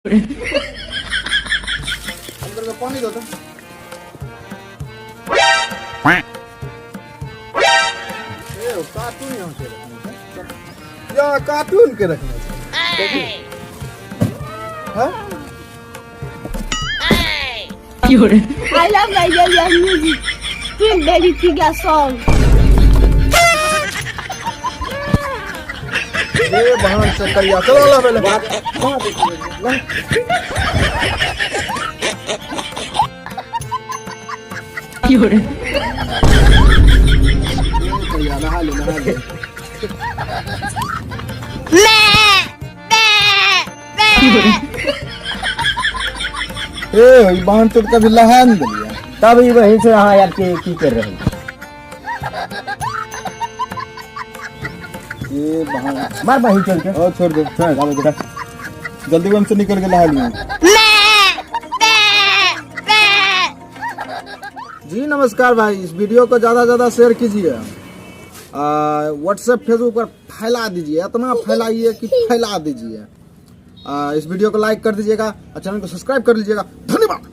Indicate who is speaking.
Speaker 1: अंदर में पानी दो तो। कार्टून यहाँ से रखना है, या कार्टून के रखना है। हाँ?
Speaker 2: I love Nigerian music. Sing Baby Tiga song.
Speaker 1: ये बहान से करिया चलो ला पहले करिया नहा ले ए बहान तो कभी लहान दिया
Speaker 3: तब ही वहीं से हाँ यार की कर रहे हैं
Speaker 1: ये बहान
Speaker 3: मार वहीं चल के
Speaker 1: और छोड़ दो बेटा जल्दी वन से निकल के नहा लिया। जी नमस्कार भाई, इस वीडियो को ज़्यादा से ज़्यादा शेयर कीजिए, व्हाट्सएप फेसबुक पर फैला दीजिए, इतना फैलाइए कि फैला दीजिए। इस वीडियो को लाइक कर दीजिएगा और चैनल को सब्सक्राइब कर लीजिएगा। धन्यवाद।